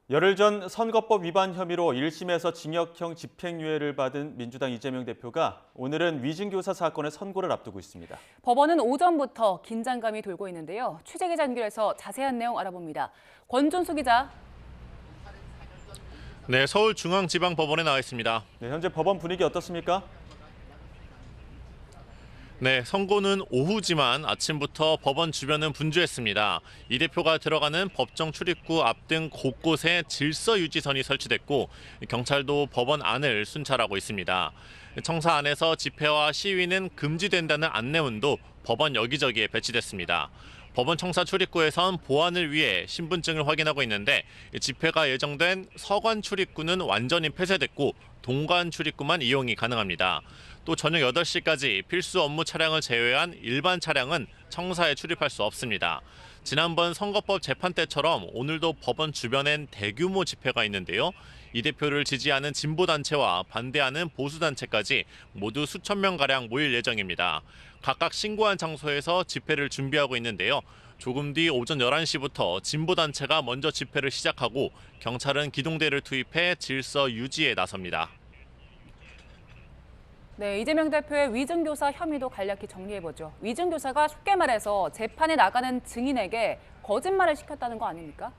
열흘 전 선거법 위반 혐의로 1심에서 징역형 집행유예를 받은 민주당 이재명 대표가 오늘은 위증교사 사건의 선고를 앞두고 있습니다. 법원은 오전부터 긴장감이 돌고 있는데요. 취재기자 연결해서 자세한 내용 알아봅니다. 권준수 기자. 네, 서울중앙지방법원에 나와 있습니다. 네, 현재 법원 분위기 어떻습니까? 네, 선고는 오후지만 아침부터 법원 주변은 분주했습니다. 이 대표가 들어가는 법정 출입구 앞 등 곳곳에 질서 유지선이 설치됐고 경찰도 법원 안을 순찰하고 있습니다. 청사 안에서 집회와 시위는 금지된다는 안내문도 법원 여기저기에 배치됐습니다. 법원 청사 출입구에선 보안을 위해 신분증을 확인하고 있는데 집회가 예정된 서관 출입구는 완전히 폐쇄됐고 동관 출입구만 이용이 가능합니다. 또 저녁 8시까지 필수 업무 차량을 제외한 일반 차량은 청사에 출입할 수 없습니다. 지난번 선거법 재판 때처럼 오늘도 법원 주변엔 대규모 집회가 있는데요. 이 대표를 지지하는 진보단체와 반대하는 보수단체까지 모두 수천 명가량 모일 예정입니다. 각각 신고한 장소에서 집회를 준비하고 있는데요. 조금 뒤 오전 11시부터 진보단체가 먼저 집회를 시작하고 경찰은 기동대를 투입해 질서 유지에 나섭니다. 네, 이재명 대표의 위증교사 혐의도 간략히 정리해보죠. 위증교사가 쉽게 말해서 재판에 나가는 증인에게 거짓말을 시켰다는 거 아닙니까?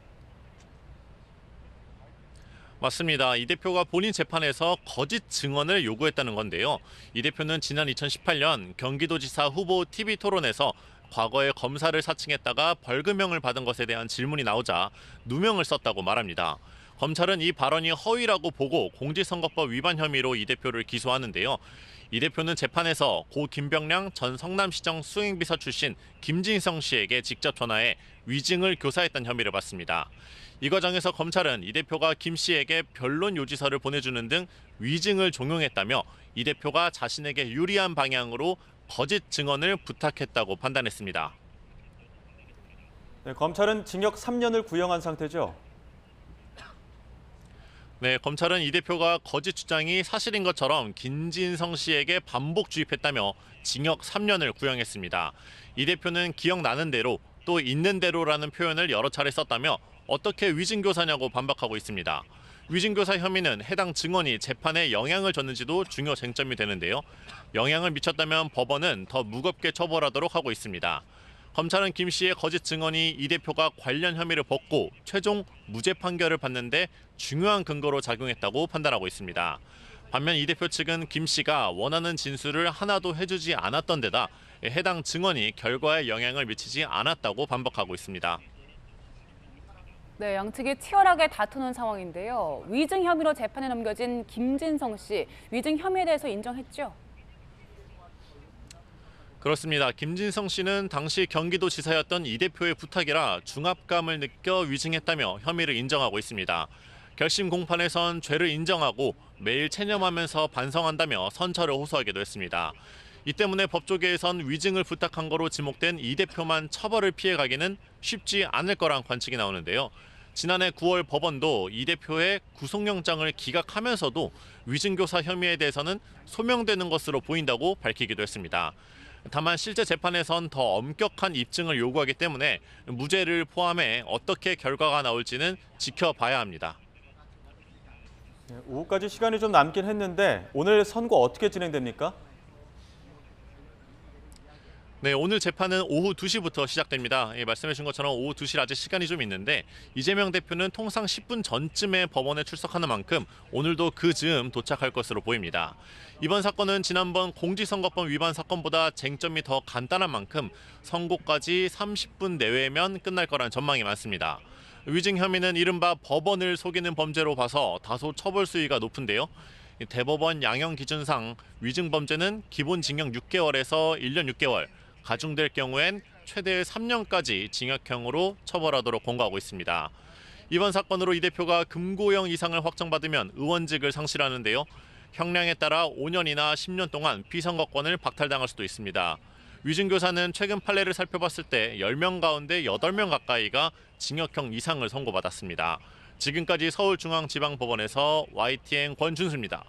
맞습니다. 이 대표가 본인 재판에서 거짓 증언을 요구했다는 건데요. 이 대표는 지난 2018년 경기도지사 후보 TV 토론에서 과거에 검사를 사칭했다가 벌금형을 받은 것에 대한 질문이 나오자 누명을 썼다고 말합니다. 검찰은 이 발언이 허위라고 보고 공직선거법 위반 혐의로 이 대표를 기소하는데요. 이 대표는 재판에서 고 김병량 전 성남시정 수행비서 출신 김진성 씨에게 직접 전화해 위증을 교사했던 혐의를 받습니다. 이 과정에서 검찰은 이 대표가 김 씨에게 변론 요지서를 보내주는 등 위증을 종용했다며 이 대표가 자신에게 유리한 방향으로 거짓 증언을 부탁했다고 판단했습니다. 네, 검찰은 징역 3년을 구형한 상태죠. 네, 검찰은 이 대표가 거짓 주장이 사실인 것처럼 김진성 씨에게 반복 주입했다며 징역 3년을 구형했습니다. 이 대표는 기억나는 대로 또 있는 대로라는 표현을 여러 차례 썼다며 어떻게 위증교사냐고 반박하고 있습니다. 위증교사 혐의는 해당 증언이 재판에 영향을 줬는지도 중요 쟁점이 되는데요. 영향을 미쳤다면 법원은 더 무겁게 처벌하도록 하고 있습니다. 검찰은 김 씨의 거짓 증언이 이 대표가 관련 혐의를 벗고 최종 무죄 판결을 받는데 중요한 근거로 작용했다고 판단하고 있습니다. 반면 이 대표 측은 김 씨가 원하는 진술을 하나도 해주지 않았던 데다 해당 증언이 결과에 영향을 미치지 않았다고 반박하고 있습니다. 네, 양측이 치열하게 다투는 상황인데요. 위증 혐의로 재판에 넘겨진 김진성 씨, 위증 혐의에 대해서 인정했죠? 그렇습니다. 김진성 씨는 당시 경기도지사였던 이 대표의 부탁이라 중압감을 느껴 위증했다며 혐의를 인정하고 있습니다. 결심 공판에선 죄를 인정하고 매일 체념하면서 반성한다며 선처를 호소하기도 했습니다. 이 때문에 법조계에선 위증을 부탁한 거로 지목된 이 대표만 처벌을 피해가기는 쉽지 않을 거란 관측이 나오는데요. 지난해 9월 법원도 이 대표의 구속영장을 기각하면서도 위증교사 혐의에 대해서는 소명되는 것으로 보인다고 밝히기도 했습니다. 다만 실제 재판에선 더 엄격한 입증을 요구하기 때문에 무죄를 포함해 어떻게 결과가 나올지는 지켜봐야 합니다. 네, 오후까지 시간이 좀 남긴 했는데 오늘 선고 어떻게 진행됩니까? 네, 오늘 재판은 오후 2시부터 시작됩니다. 말씀해 주신 것처럼 오후 2시 아직 시간이 좀 있는데 이재명 대표는 통상 10분 전쯤에 법원에 출석하는 만큼 오늘도 그 즈음 도착할 것으로 보입니다. 이번 사건은 지난번 공직선거법 위반 사건보다 쟁점이 더 간단한 만큼 선고까지 30분 내외면 끝날 거란 전망이 많습니다. 위증 혐의는 이른바 법원을 속이는 범죄로 봐서 다소 처벌 수위가 높은데요. 대법원 양형 기준상 위증 범죄는 기본 징역 6개월에서 1년 6개월, 가중될 경우엔 최대 3년까지 징역형으로 처벌하도록 권고하고 있습니다. 이번 사건으로 이 대표가 금고형 이상을 확정받으면 의원직을 상실하는데요. 형량에 따라 5년이나 10년 동안 피선거권을 박탈당할 수도 있습니다. 위증교사는 최근 판례를 살펴봤을 때 10명 가운데 8명 가까이가 징역형 이상을 선고받았습니다. 지금까지 서울중앙지방법원에서 YTN 권준수입니다.